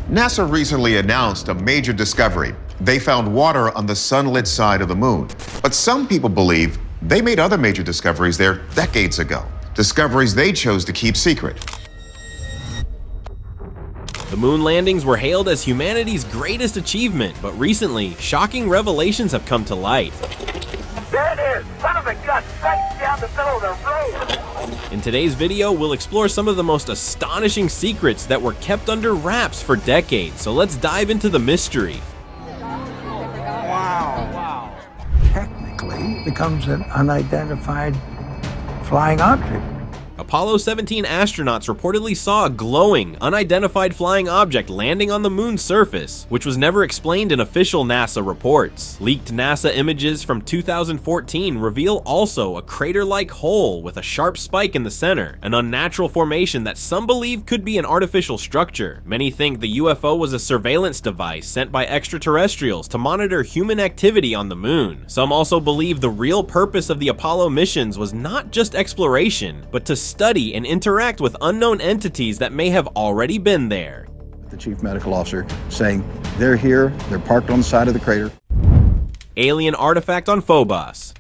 NASA recently announced a major discovery. They found water on the sunlit side of the moon. But some people believe they made other major discoveries there decades ago. Discoveries they chose to keep secret. The moon landings were hailed as humanity's greatest achievement, but recently, shocking revelations have come to light. There it is! Son of a gun! Right down the middle of the road! In today's video, we'll explore some of the most astonishing secrets that were kept under wraps for decades, so let's dive into the mystery. Wow. Technically, becomes an unidentified flying object. Apollo 17 astronauts reportedly saw a glowing, unidentified flying object landing on the moon's surface, which was never explained in official NASA reports. Leaked NASA images from 2014 reveal also a crater-like hole with a sharp spike in the center, an unnatural formation that some believe could be an artificial structure. Many think the UFO was a surveillance device sent by extraterrestrials to monitor human activity on the moon. Some also believe the real purpose of the Apollo missions was not just exploration, but to study and interact with unknown entities that may have already been there. The chief medical officer saying, they're here, they're parked on the side of the crater. Alien artifact on Phobos.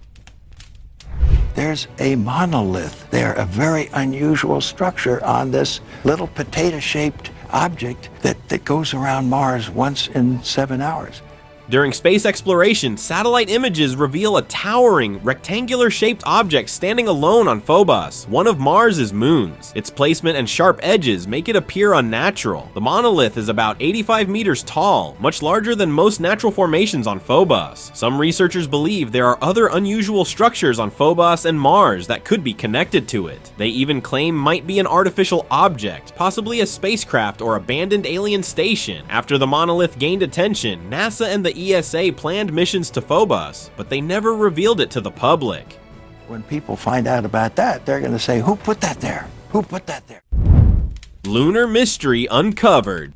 There's a monolith there, a very unusual structure on this little potato-shaped object that goes around Mars once in 7 hours. During space exploration, satellite images reveal a towering, rectangular-shaped object standing alone on Phobos, one of Mars's moons. Its placement and sharp edges make it appear unnatural. The monolith is about 85 meters tall, much larger than most natural formations on Phobos. Some researchers believe there are other unusual structures on Phobos and Mars that could be connected to it. They even claim might be an artificial object, possibly a spacecraft or abandoned alien station. After the monolith gained attention, NASA and the ESA planned missions to Phobos, but they never revealed it to the public. When people find out about that, they're going to say, who put that there? Who put that there? Lunar mystery uncovered.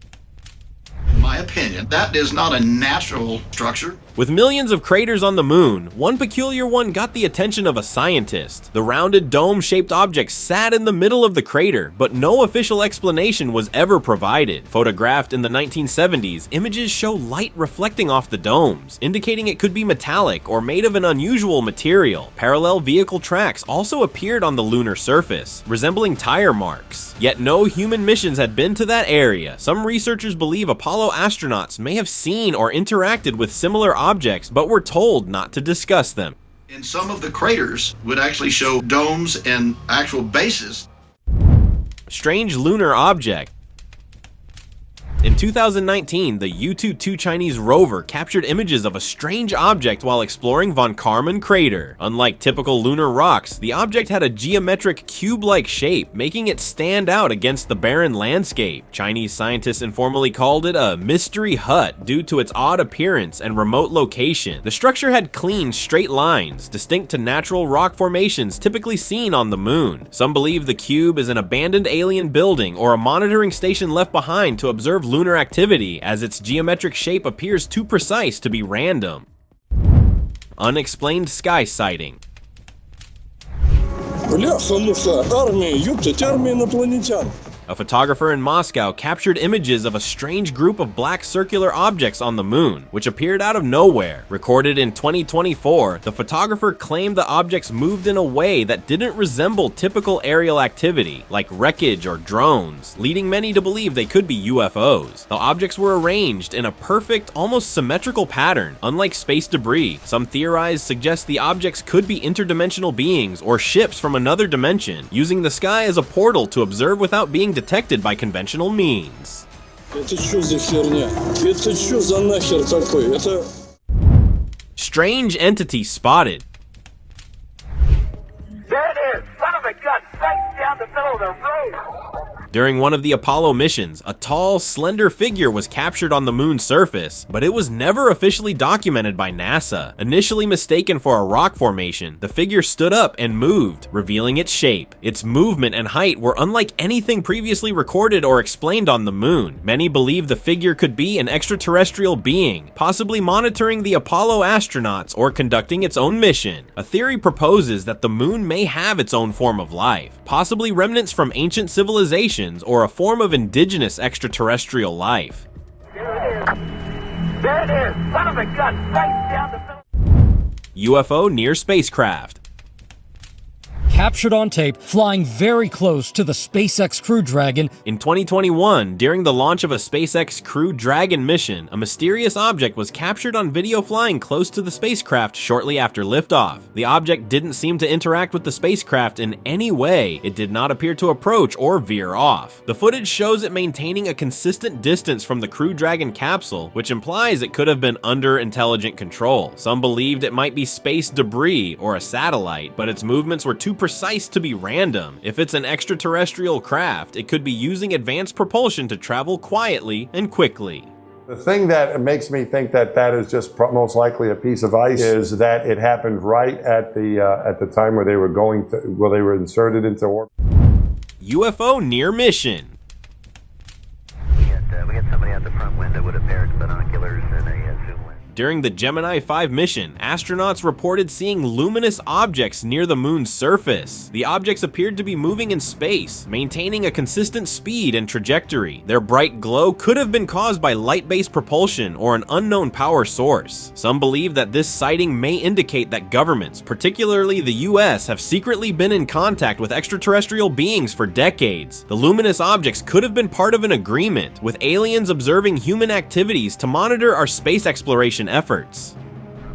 In my opinion, that is not a natural structure. With millions of craters on the moon, one peculiar one got the attention of a scientist. The rounded dome-shaped object sat in the middle of the crater, but no official explanation was ever provided. Photographed in the 1970s, images show light reflecting off the domes, indicating it could be metallic or made of an unusual material. Parallel vehicle tracks also appeared on the lunar surface, resembling tire marks. Yet no human missions had been to that area. Some researchers believe Apollo astronauts may have seen or interacted with similar objects, but were told not to discuss them. And some of the craters would actually show domes and actual bases. Strange lunar object. In 2019, the Yutu-2 Chinese rover captured images of a strange object while exploring Von Karman crater. Unlike typical lunar rocks, the object had a geometric cube-like shape, making it stand out against the barren landscape. Chinese scientists informally called it a mystery hut due to its odd appearance and remote location. The structure had clean, straight lines, distinct to natural rock formations typically seen on the moon. Some believe the cube is an abandoned alien building or a monitoring station left behind to observe lunar activity, as its geometric shape appears too precise to be random. Unexplained sky sighting. A photographer in Moscow captured images of a strange group of black circular objects on the moon, which appeared out of nowhere. Recorded in 2024, the photographer claimed the objects moved in a way that didn't resemble typical aerial activity, like wreckage or drones, leading many to believe they could be UFOs. The objects were arranged in a perfect, almost symmetrical pattern, unlike space debris. Some theorize suggest the objects could be interdimensional beings or ships from another dimension, using the sky as a portal to observe without being detected by conventional means. Strange entity spotted. There it is! Son of a gun! Right down the middle of the road! During one of the Apollo missions, a tall, slender figure was captured on the moon's surface, but it was never officially documented by NASA. Initially mistaken for a rock formation, the figure stood up and moved, revealing its shape. Its movement and height were unlike anything previously recorded or explained on the moon. Many believe the figure could be an extraterrestrial being, possibly monitoring the Apollo astronauts or conducting its own mission. A theory proposes that the moon may have its own form of life, possibly remnants from ancient civilizations civilizations or a form of indigenous extraterrestrial life. There it is. There it is. Son of a gun. Right down the middle. UFO near spacecraft. Captured on tape flying very close to the SpaceX Crew Dragon. In 2021, during the launch of a SpaceX Crew Dragon mission, a mysterious object was captured on video flying close to the spacecraft shortly after liftoff. The object didn't seem to interact with the spacecraft in any way. It did not appear to approach or veer off. The footage shows it maintaining a consistent distance from the Crew Dragon capsule, which implies it could have been under intelligent control. Some believed it might be space debris or a satellite, but its movements were too precise to be random. If it's an extraterrestrial craft, it could be using advanced propulsion to travel quietly and quickly. The thing that makes me think that that is just most likely a piece of ice is that it happened right at the time where they were inserted into orbit. UFO near mission. We got somebody out the front window with a pair of binoculars and a zoom lens. During the Gemini 5 mission, astronauts reported seeing luminous objects near the moon's surface. The objects appeared to be moving in space, maintaining a consistent speed and trajectory. Their bright glow could have been caused by light-based propulsion or an unknown power source. Some believe that this sighting may indicate that governments, particularly the US, have secretly been in contact with extraterrestrial beings for decades. The luminous objects could have been part of an agreement, with aliens observing human activities to monitor our space exploration efforts.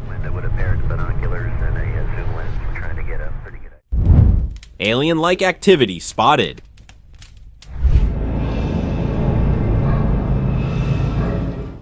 Window with a pair of binoculars and a zoom lens. We're trying to get a pretty good idea. Alien-like activity spotted.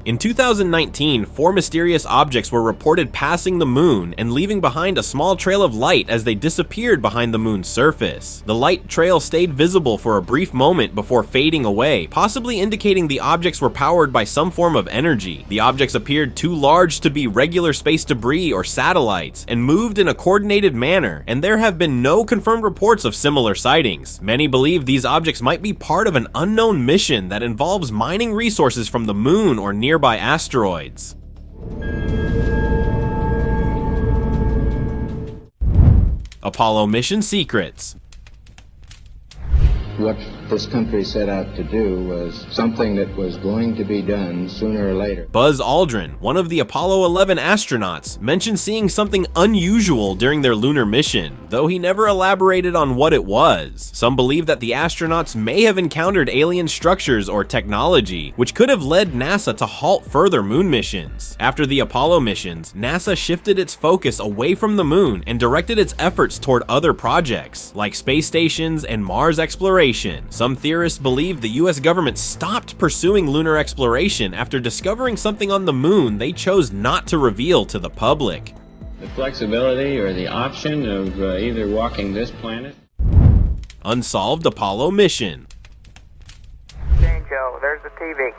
In 2019, 4 mysterious objects were reported passing the moon and leaving behind a small trail of light as they disappeared behind the moon's surface. The light trail stayed visible for a brief moment before fading away, possibly indicating the objects were powered by some form of energy. The objects appeared too large to be regular space debris or satellites and moved in a coordinated manner, and there have been no confirmed reports of similar sightings. Many believe these objects might be part of an unknown mission that involves mining resources from the moon or nearby asteroids. Apollo mission secrets. What this country set out to do was something that was going to be done sooner or later. Buzz Aldrin, one of the Apollo 11 astronauts, mentioned seeing something unusual during their lunar mission, though he never elaborated on what it was. Some believe that the astronauts may have encountered alien structures or technology, which could have led NASA to halt further moon missions. After the Apollo missions, NASA shifted its focus away from the moon and directed its efforts toward other projects, like space stations and Mars exploration. Some theorists believe the US government stopped pursuing lunar exploration after discovering something on the moon they chose not to reveal to the public. The flexibility or the option of either walking this planet. Unsolved Apollo mission. Jane Joe, there's the TV.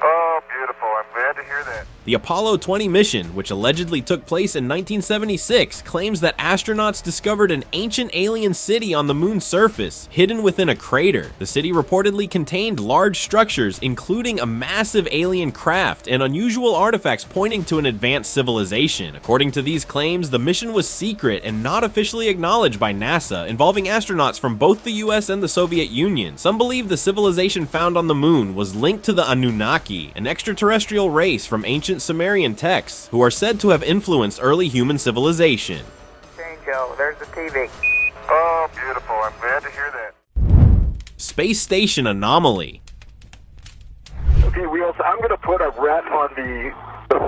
Oh, beautiful. I'm glad to hear that. The Apollo 20 mission, which allegedly took place in 1976, claims that astronauts discovered an ancient alien city on the moon's surface, hidden within a crater. The city reportedly contained large structures, including a massive alien craft and unusual artifacts pointing to an advanced civilization. According to these claims, the mission was secret and not officially acknowledged by NASA, involving astronauts from both the US and the Soviet Union. Some believe the civilization found on the moon was linked to the Anunnaki, an extraterrestrial race from ancient Sumerian texts who are said to have influenced early human civilization. Jane Joe, there's the TV. Oh, beautiful. I'm glad to hear that. Space station anomaly. Okay, Wheels, I'm going to put a rat on the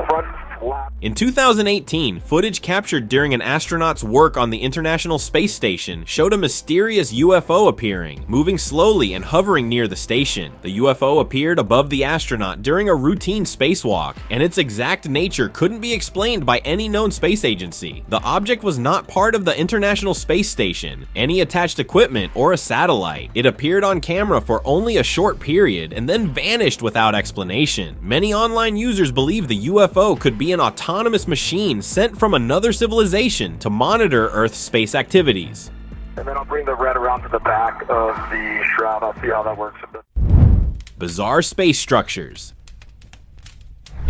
front flap. In 2018, footage captured during an astronaut's work on the International Space Station showed a mysterious UFO appearing, moving slowly and hovering near the station. The UFO appeared above the astronaut during a routine spacewalk, and its exact nature couldn't be explained by any known space agency. The object was not part of the International Space Station, any attached equipment, or a satellite. It appeared on camera for only a short period and then vanished without explanation. Many online users believe the UFO could be an autonomous machine sent from another civilization to monitor Earth's space activities. And then I'll bring the rat around to the back of the shroud. I'll see how that works a bit. Bizarre space structures.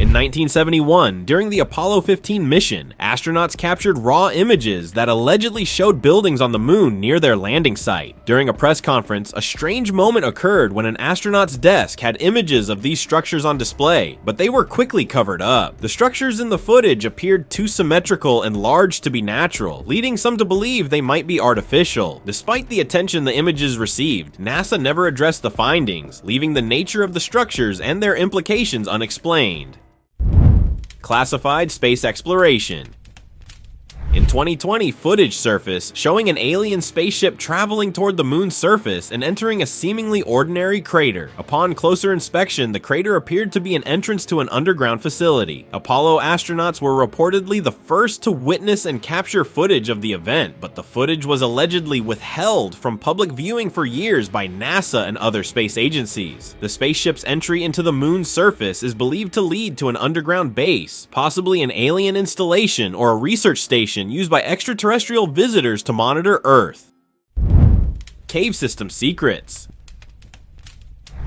In 1971, during the Apollo 15 mission, astronauts captured raw images that allegedly showed buildings on the moon near their landing site. During a press conference, a strange moment occurred when an astronaut's desk had images of these structures on display, but they were quickly covered up. The structures in the footage appeared too symmetrical and large to be natural, leading some to believe they might be artificial. Despite the attention the images received, NASA never addressed the findings, leaving the nature of the structures and their implications unexplained. Classified space exploration. In 2020, footage surfaced showing an alien spaceship traveling toward the moon's surface and entering a seemingly ordinary crater. Upon closer inspection, the crater appeared to be an entrance to an underground facility. Apollo astronauts were reportedly the first to witness and capture footage of the event, but the footage was allegedly withheld from public viewing for years by NASA and other space agencies. The spaceship's entry into the moon's surface is believed to lead to an underground base, possibly an alien installation or a research station used by extraterrestrial visitors to monitor Earth. Cave system secrets.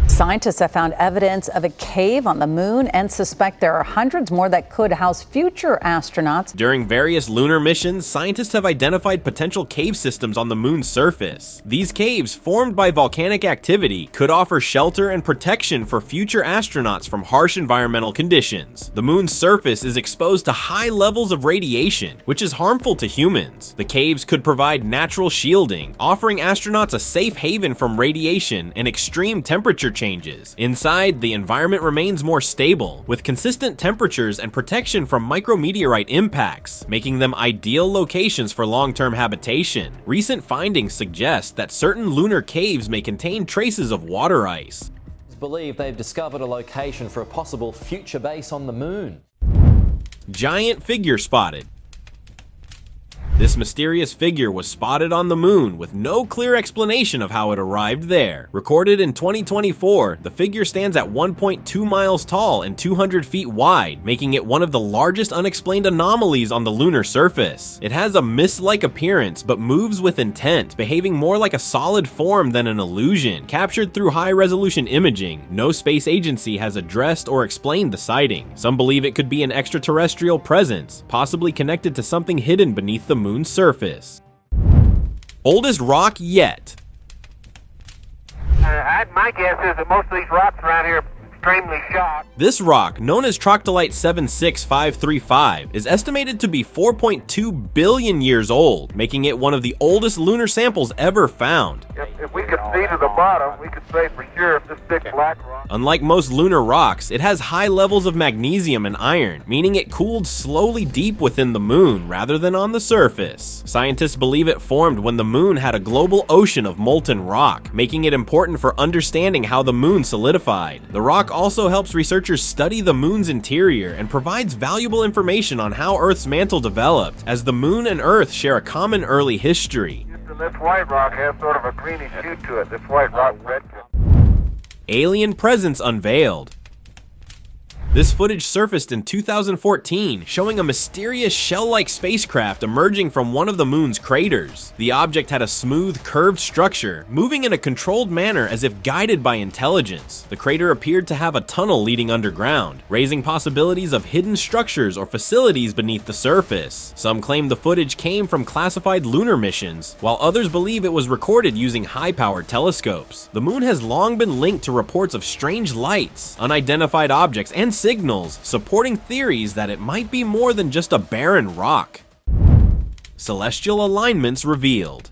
Scientists have found evidence of a cave on the moon and suspect there are hundreds more that could house future astronauts. During various lunar missions, scientists have identified potential cave systems on the moon's surface. These caves, formed by volcanic activity, could offer shelter and protection for future astronauts from harsh environmental conditions. The moon's surface is exposed to high levels of radiation, which is harmful to humans. The caves could provide natural shielding, offering astronauts a safe haven from radiation and extreme temperature changes. Inside, the environment remains more stable, with consistent temperatures and protection from micrometeorite impacts, making them ideal locations for long-term habitation. Recent findings suggest that certain lunar caves may contain traces of water ice. It's believed they've discovered a location for a possible future base on the moon. Giant figure spotted. This mysterious figure was spotted on the moon with no clear explanation of how it arrived there. Recorded in 2024, the figure stands at 1.2 miles tall and 200 feet wide, making it one of the largest unexplained anomalies on the lunar surface. It has a mist-like appearance but moves with intent, behaving more like a solid form than an illusion. Captured through high-resolution imaging, no space agency has addressed or explained the sighting. Some believe it could be an extraterrestrial presence, possibly connected to something hidden beneath the moon's surface. Oldest rock yet. My guess is that most of these rocks around here are extremely sharp. This rock, known as Troctolite 76535, is estimated to be 4.2 billion years old, making it one of the oldest lunar samples ever found. If we could see to the bottom, we could say for sure if this big black rock. Unlike most lunar rocks, it has high levels of magnesium and iron, meaning it cooled slowly deep within the moon rather than on the surface. Scientists believe it formed when the moon had a global ocean of molten rock, making it important for understanding how the moon solidified. The rock also helps researchers study the moon's interior and provides valuable information on how Earth's mantle developed, as the moon and Earth share a common early history. This white rock has sort of a greenish hue to it. This white rock red. Alien presence unveiled. This footage surfaced in 2014, showing a mysterious shell-like spacecraft emerging from one of the moon's craters. The object had a smooth, curved structure, moving in a controlled manner as if guided by intelligence. The crater appeared to have a tunnel leading underground, raising possibilities of hidden structures or facilities beneath the surface. Some claim the footage came from classified lunar missions, while others believe it was recorded using high-powered telescopes. The moon has long been linked to reports of strange lights, unidentified objects, and signals, supporting theories that it might be more than just a barren rock. Celestial alignments revealed.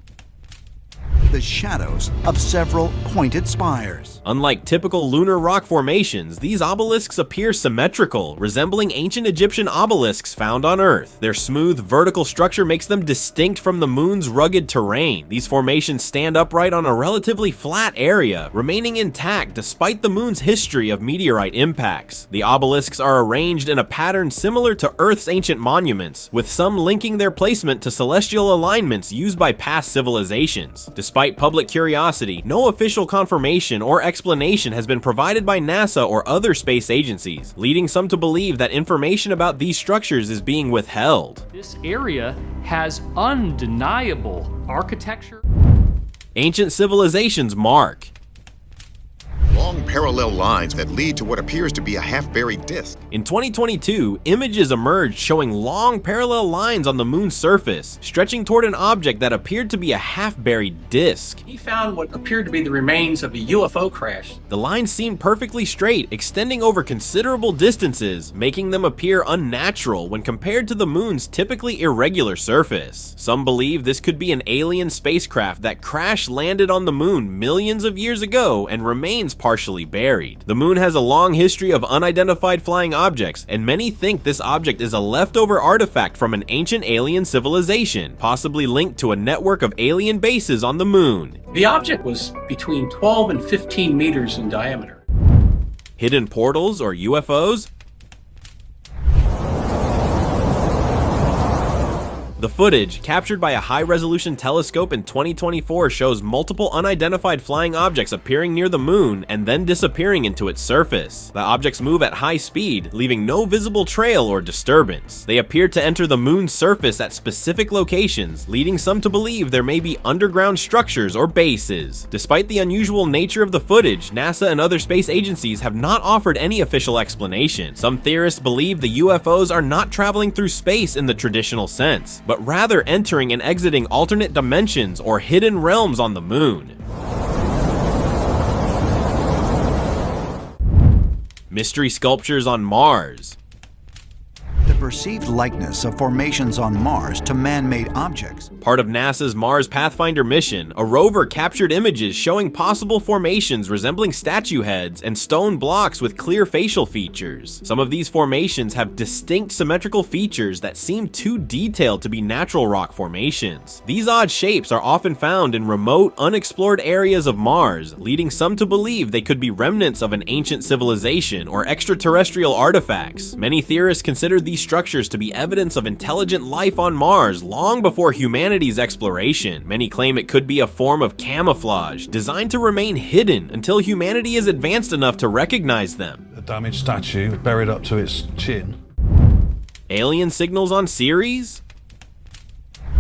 The shadows of several pointed spires. Unlike typical lunar rock formations, these obelisks appear symmetrical, resembling ancient Egyptian obelisks found on Earth. Their smooth, vertical structure makes them distinct from the moon's rugged terrain. These formations stand upright on a relatively flat area, remaining intact despite the moon's history of meteorite impacts. The obelisks are arranged in a pattern similar to Earth's ancient monuments, with some linking their placement to celestial alignments used by past civilizations. Despite public curiosity, no official confirmation or explanation has been provided by NASA or other space agencies, leading some to believe that information about these structures is being withheld. This area has undeniable architecture. Ancient civilizations mark. long parallel lines that lead to what appears to be a half-buried disk. In 2022, images emerged showing long parallel lines on the moon's surface, stretching toward an object that appeared to be a half-buried disk. He found what appeared to be the remains of a UFO crash. The lines seemed perfectly straight, extending over considerable distances, making them appear unnatural when compared to the moon's typically irregular surface. Some believe this could be an alien spacecraft that crash-landed on the moon millions of years ago and remains partially buried. The moon has a long history of unidentified flying objects, and many think this object is a leftover artifact from an ancient alien civilization, possibly linked to a network of alien bases on the moon. The object was between 12 and 15 meters in diameter. Hidden portals or UFOs? The footage, captured by a high-resolution telescope in 2024, shows multiple unidentified flying objects appearing near the moon and then disappearing into its surface. The objects move at high speed, leaving no visible trail or disturbance. They appear to enter the moon's surface at specific locations, leading some to believe there may be underground structures or bases. Despite the unusual nature of the footage, NASA and other space agencies have not offered any official explanation. Some theorists believe the UFOs are not traveling through space in the traditional sense, but rather entering and exiting alternate dimensions or hidden realms on the moon. Mystery sculptures on Mars. The perceived likeness of formations on Mars to man-made objects. Part of NASA's Mars Pathfinder mission, a rover captured images showing possible formations resembling statue heads and stone blocks with clear facial features. Some of these formations have distinct symmetrical features that seem too detailed to be natural rock formations. These odd shapes are often found in remote, unexplored areas of Mars, leading some to believe they could be remnants of an ancient civilization or extraterrestrial artifacts. Many theorists consider these structures to be evidence of intelligent life on Mars long before humanity's exploration. Many claim it could be a form of camouflage, designed to remain hidden until humanity is advanced enough to recognize them. A damaged statue buried up to its chin. Alien signals on Ceres?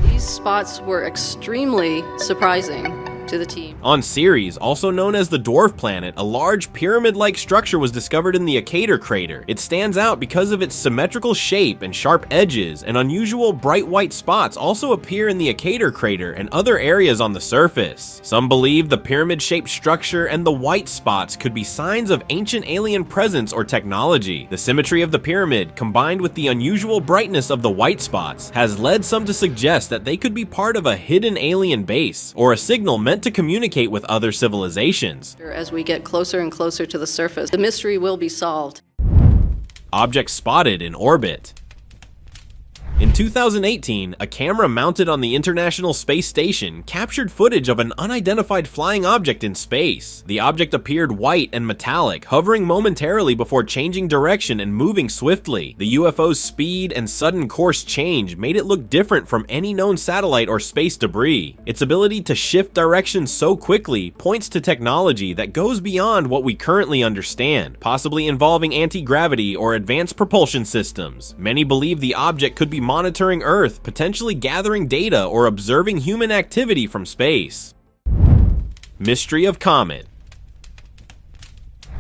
These spots were extremely surprising to the team. On Ceres, also known as the Dwarf Planet, a large pyramid-like structure was discovered in the Acator crater. It stands out because of its symmetrical shape and sharp edges, and unusual bright white spots also appear in the Acator crater and other areas on the surface. Some believe the pyramid-shaped structure and the white spots could be signs of ancient alien presence or technology. The symmetry of the pyramid, combined with the unusual brightness of the white spots, has led some to suggest that they could be part of a hidden alien base, or a signal meant to communicate with other civilizations. As we get closer and closer to the surface, the mystery will be solved. Objects spotted in orbit. In 2018, a camera mounted on the International Space Station captured footage of an unidentified flying object in space. The object appeared white and metallic, hovering momentarily before changing direction and moving swiftly. The UFO's speed and sudden course change made it look different from any known satellite or space debris. Its ability to shift direction so quickly points to technology that goes beyond what we currently understand, possibly involving anti-gravity or advanced propulsion systems. Many believe the object could be monitoring Earth, potentially gathering data or observing human activity from space. Mystery of Comet.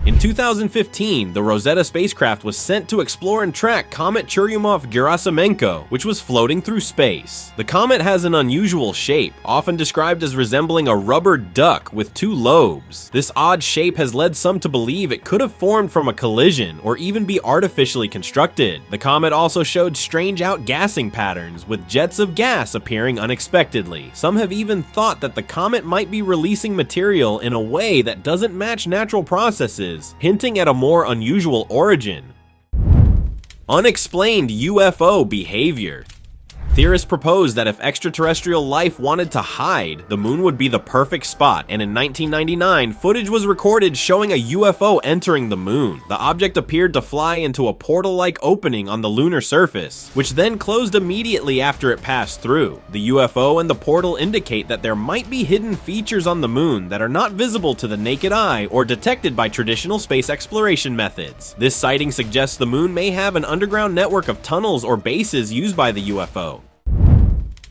In 2015, the Rosetta spacecraft was sent to explore and track Comet Churyumov-Gerasimenko, which was floating through space. The comet has an unusual shape, often described as resembling a rubber duck with two lobes. This odd shape has led some to believe it could have formed from a collision or even be artificially constructed. The comet also showed strange outgassing patterns, with jets of gas appearing unexpectedly. Some have even thought that the comet might be releasing material in a way that doesn't match natural processes, hinting at a more unusual origin. Unexplained UFO behavior. Theorists propose that if extraterrestrial life wanted to hide, the moon would be the perfect spot, and in 1999, footage was recorded showing a UFO entering the moon. The object appeared to fly into a portal-like opening on the lunar surface, which then closed immediately after it passed through. The UFO and the portal indicate that there might be hidden features on the moon that are not visible to the naked eye or detected by traditional space exploration methods. This sighting suggests the moon may have an underground network of tunnels or bases used by the UFO.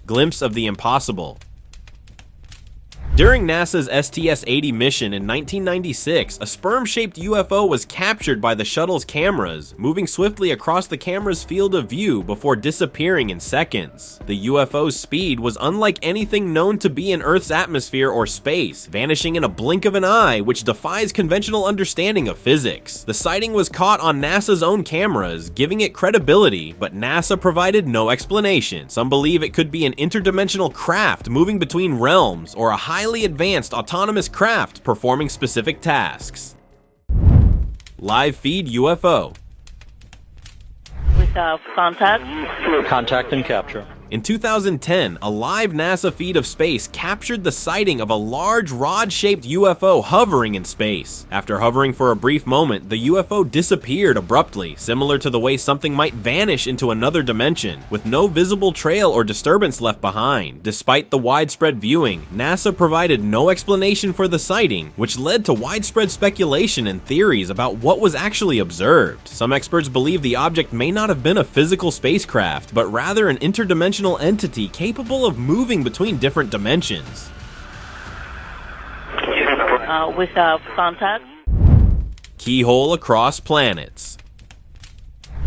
Glimpse of the impossible. During NASA's STS-80 mission in 1996, a sperm-shaped UFO was captured by the shuttle's cameras, moving swiftly across the camera's field of view before disappearing in seconds. The UFO's speed was unlike anything known to be in Earth's atmosphere or space, vanishing in a blink of an eye, which defies conventional understanding of physics. The sighting was caught on NASA's own cameras, giving it credibility, but NASA provided no explanation. Some believe it could be an interdimensional craft moving between realms, or a highly advanced autonomous craft performing specific tasks. Live feed UFO. Without contact. Contact and capture. In 2010, a live NASA feed of space captured the sighting of a large rod-shaped UFO hovering in space. After hovering for a brief moment, the UFO disappeared abruptly, similar to the way something might vanish into another dimension, with no visible trail or disturbance left behind. Despite the widespread viewing, NASA provided no explanation for the sighting, which led to widespread speculation and theories about what was actually observed. Some experts believe the object may not have been a physical spacecraft, but rather an interdimensional entity capable of moving between different dimensions. Without contact. Keyhole across planets.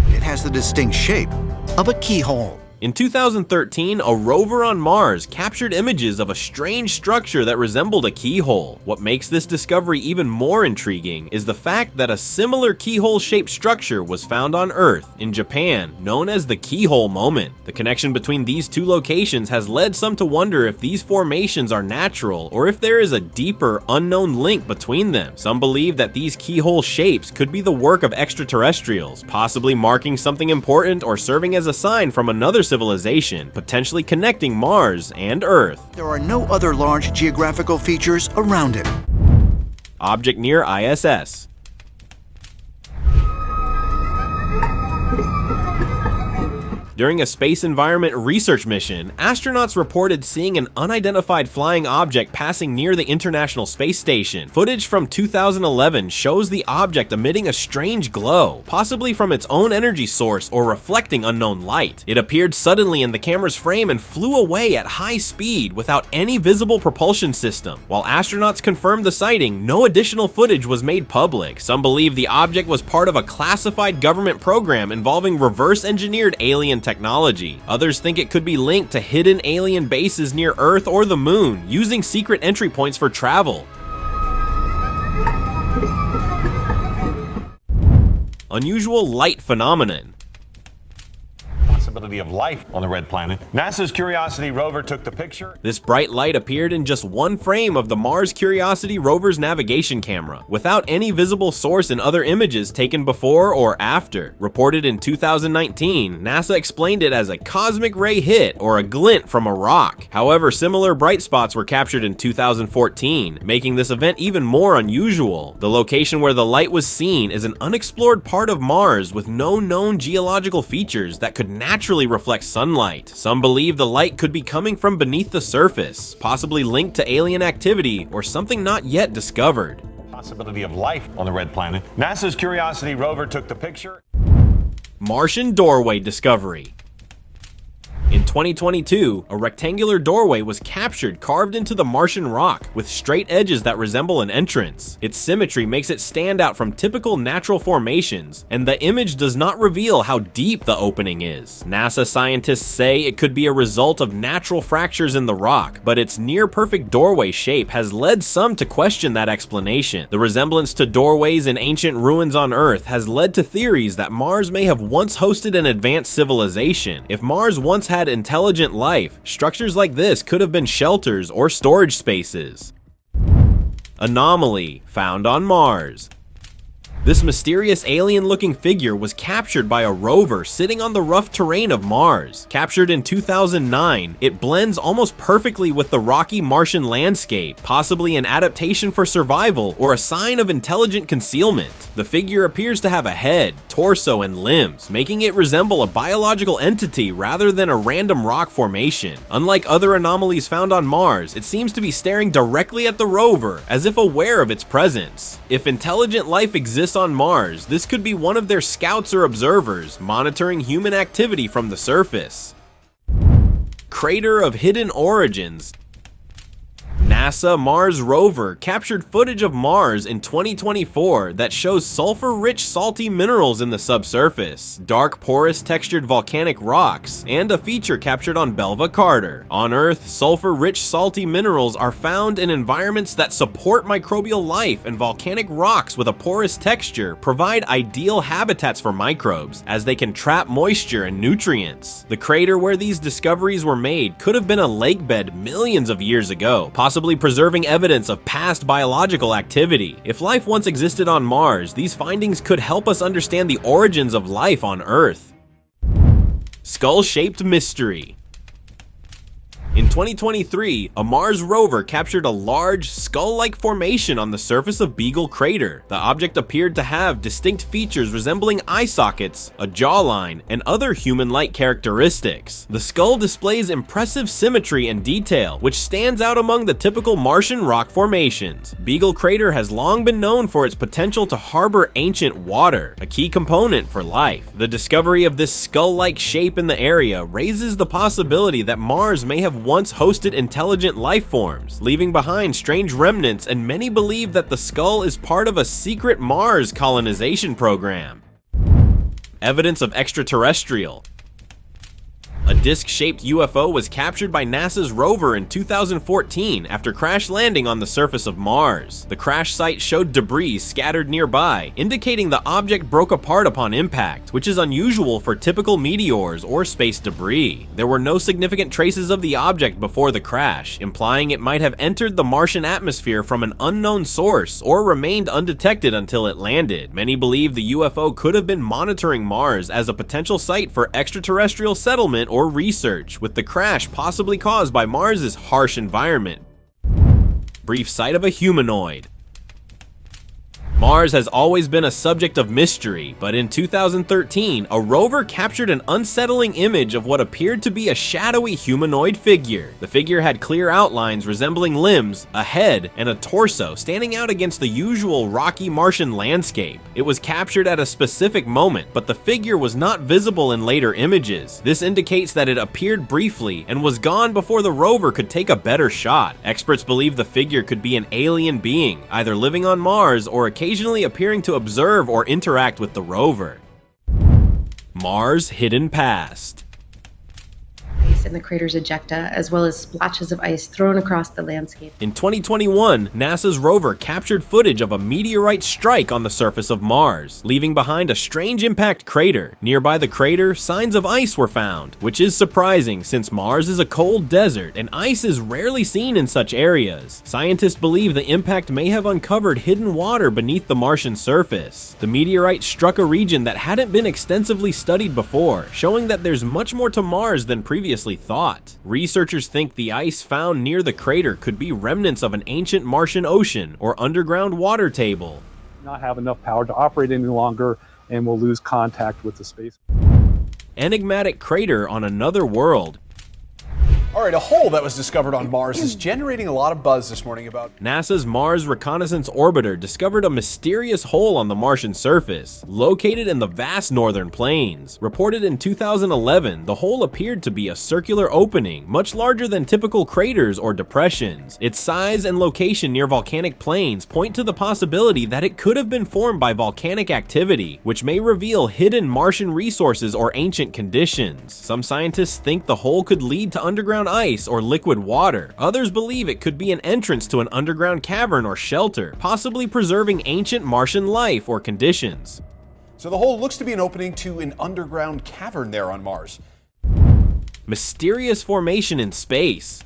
It has the distinct shape of a keyhole. In 2013, a rover on Mars captured images of a strange structure that resembled a keyhole. What makes this discovery even more intriguing is the fact that a similar keyhole-shaped structure was found on Earth, in Japan, known as the Keyhole Moment. The connection between these two locations has led some to wonder if these formations are natural or if there is a deeper, unknown link between them. Some believe that these keyhole shapes could be the work of extraterrestrials, possibly marking something important or serving as a sign from another civilization, potentially connecting Mars and Earth. There are no other large geographical features around it. Object near ISS. During a space environment research mission, astronauts reported seeing an unidentified flying object passing near the International Space Station. Footage from 2011 shows the object emitting a strange glow, possibly from its own energy source or reflecting unknown light. It appeared suddenly in the camera's frame and flew away at high speed without any visible propulsion system. While astronauts confirmed the sighting, no additional footage was made public. Some believe the object was part of a classified government program involving reverse-engineered alien technology. Others think it could be linked to hidden alien bases near Earth or the Moon, using secret entry points for travel. Unusual light phenomenon. Of life on the red planet. NASA's Curiosity rover took the picture. This bright light appeared in just one frame of the Mars Curiosity rover's navigation camera, without any visible source in other images taken before or after. Reported in 2019, NASA explained it as a cosmic ray hit or a glint from a rock. However, similar bright spots were captured in 2014, making this event even more unusual. The location where the light was seen is an unexplored part of Mars with no known geological features that could naturally reflect sunlight. Some believe the light could be coming from beneath the surface, possibly linked to alien activity or something not yet discovered. Possibility of life on the red planet. NASA's Curiosity rover took the picture. Martian doorway discovery. In 2022, a rectangular doorway was captured carved into the Martian rock with straight edges that resemble an entrance. Its symmetry makes it stand out from typical natural formations, and the image does not reveal how deep the opening is. NASA scientists say it could be a result of natural fractures in the rock, but its near-perfect doorway shape has led some to question that explanation. The resemblance to doorways in ancient ruins on Earth has led to theories that Mars may have once hosted an advanced civilization. If Mars once had intelligent life, structures like this could have been shelters or storage spaces. Anomaly found on Mars. This mysterious alien-looking figure was captured by a rover sitting on the rough terrain of Mars. Captured in 2009, it blends almost perfectly with the rocky Martian landscape, possibly an adaptation for survival or a sign of intelligent concealment. The figure appears to have a head, torso, and limbs, making it resemble a biological entity rather than a random rock formation. Unlike other anomalies found on Mars, it seems to be staring directly at the rover, as if aware of its presence. If intelligent life exists on Mars, this could be one of their scouts or observers, monitoring human activity from the surface. Crater of hidden origins. NASA Mars rover captured footage of Mars in 2024 that shows sulfur-rich salty minerals in the subsurface, dark porous textured volcanic rocks, and a feature captured on Belva Carter. On Earth, sulfur-rich salty minerals are found in environments that support microbial life, and volcanic rocks with a porous texture provide ideal habitats for microbes, as they can trap moisture and nutrients. The crater where these discoveries were made could have been a lake bed millions of years ago, possibly preserving evidence of past biological activity. If life once existed on Mars, these findings could help us understand the origins of life on Earth. Skull-shaped mystery. In 2023, a Mars rover captured a large, skull-like formation on the surface of Beagle Crater. The object appeared to have distinct features resembling eye sockets, a jawline, and other human-like characteristics. The skull displays impressive symmetry and detail, which stands out among the typical Martian rock formations. Beagle Crater has long been known for its potential to harbor ancient water, a key component for life. The discovery of this skull-like shape in the area raises the possibility that Mars may have once hosted intelligent life forms, leaving behind strange remnants, and many believe that the skull is part of a secret Mars colonization program. Evidence of extraterrestrial. A disc-shaped UFO was captured by NASA's rover in 2014 after crash landing on the surface of Mars. The crash site showed debris scattered nearby, indicating the object broke apart upon impact, which is unusual for typical meteors or space debris. There were no significant traces of the object before the crash, implying it might have entered the Martian atmosphere from an unknown source or remained undetected until it landed. Many believe the UFO could have been monitoring Mars as a potential site for extraterrestrial settlement or research, with the crash possibly caused by Mars's harsh environment. Brief sight of a humanoid. Mars has always been a subject of mystery, but in 2013, a rover captured an unsettling image of what appeared to be a shadowy humanoid figure. The figure had clear outlines resembling limbs, a head, and a torso standing out against the usual rocky Martian landscape. It was captured at a specific moment, but the figure was not visible in later images. This indicates that it appeared briefly and was gone before the rover could take a better shot. Experts believe the figure could be an alien being, either living on Mars or occasionally appearing to observe or interact with the rover. Mars' hidden past. In the crater's ejecta, as well as splotches of ice thrown across the landscape. In 2021, NASA's rover captured footage of a meteorite strike on the surface of Mars, leaving behind a strange impact crater. Nearby the crater, signs of ice were found, which is surprising since Mars is a cold desert and ice is rarely seen in such areas. Scientists believe the impact may have uncovered hidden water beneath the Martian surface. The meteorite struck a region that hadn't been extensively studied before, showing that there's much more to Mars than previously thought. Researchers think the ice found near the crater could be remnants of an ancient Martian ocean or underground water table. Not have enough power to operate any longer and will lose contact with the space. Enigmatic crater on another world. All right, a hole that was discovered on Mars is generating a lot of buzz this morning about... NASA's Mars Reconnaissance Orbiter discovered a mysterious hole on the Martian surface, located in the vast northern plains. Reported in 2011, the hole appeared to be a circular opening, much larger than typical craters or depressions. Its size and location near volcanic plains point to the possibility that it could have been formed by volcanic activity, which may reveal hidden Martian resources or ancient conditions. Some scientists think the hole could lead to underground ice or liquid water. Others believe it could be an entrance to an underground cavern or shelter, possibly preserving ancient Martian life or conditions. So the hole looks to be an opening to an underground cavern there on Mars. Mysterious formation in space.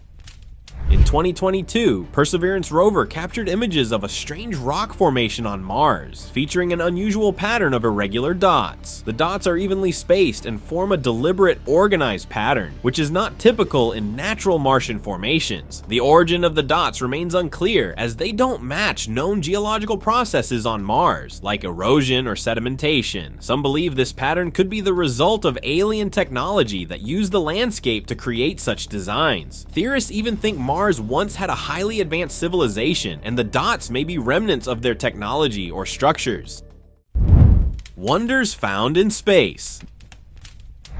In 2022, Perseverance rover captured images of a strange rock formation on Mars, featuring an unusual pattern of irregular dots. The dots are evenly spaced and form a deliberate, organized pattern, which is not typical in natural Martian formations. The origin of the dots remains unclear, as they don't match known geological processes on Mars, like erosion or sedimentation. Some believe this pattern could be the result of alien technology that used the landscape to create such designs. Theorists even think Mars once had a highly advanced civilization, and the dots may be remnants of their technology or structures. Wonders found in space.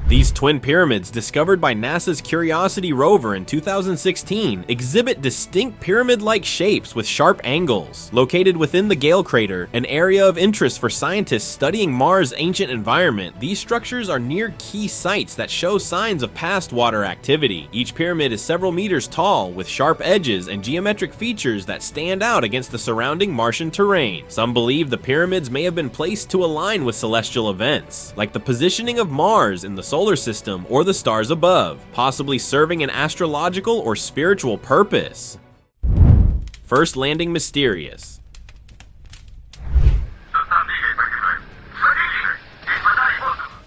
These twin pyramids, discovered by NASA's Curiosity rover in 2016, exhibit distinct pyramid-like shapes with sharp angles. Located within the Gale crater, an area of interest for scientists studying Mars' ancient environment, these structures are near key sites that show signs of past water activity. Each pyramid is several meters tall, with sharp edges and geometric features that stand out against the surrounding Martian terrain. Some believe the pyramids may have been placed to align with celestial events, like the positioning of Mars in the solar system or the stars above, possibly serving an astrological or spiritual purpose. First landing mysterious.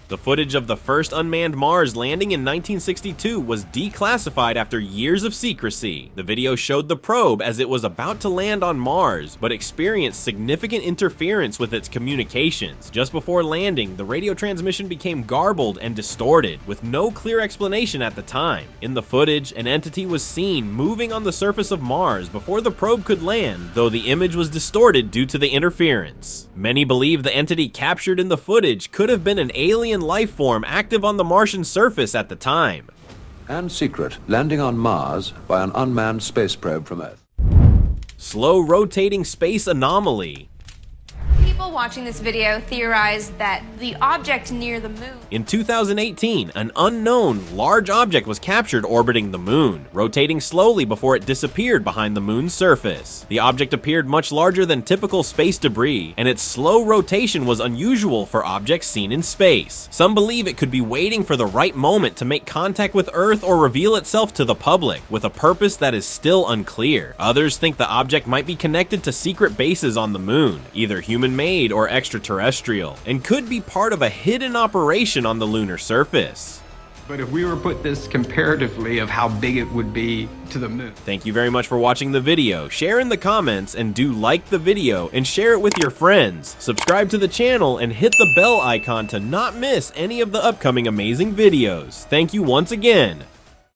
The footage of the first unmanned Mars landing in 1962 was declassified after years of secrecy. The video showed the probe as it was about to land on Mars, but experienced significant interference with its communications. Just before landing, the radio transmission became garbled and distorted, with no clear explanation at the time. In the footage, an entity was seen moving on the surface of Mars before the probe could land, though the image was distorted due to the interference. Many believe the entity captured in the footage could have been an alien life form active on the Martian surface at the time. And secret, landing on Mars by an unmanned space probe from Earth. Slow rotating space anomaly. People watching this video theorized that the object near the moon. In 2018, an unknown large object was captured orbiting the moon, rotating slowly before it disappeared behind the moon's surface. The object appeared much larger than typical space debris, and its slow rotation was unusual for objects seen in space. Some believe it could be waiting for the right moment to make contact with Earth or reveal itself to the public, with a purpose that is still unclear. Others think the object might be connected to secret bases on the moon, either human-made or extraterrestrial, and could be part of a hidden operation on the lunar surface. But if we were to put this comparatively of how big it would be to the moon. Thank you very much for watching the video. Share in the comments and do like the video and share it with your friends. Subscribe to the channel and hit the bell icon to not miss any of the upcoming amazing videos. Thank you once again.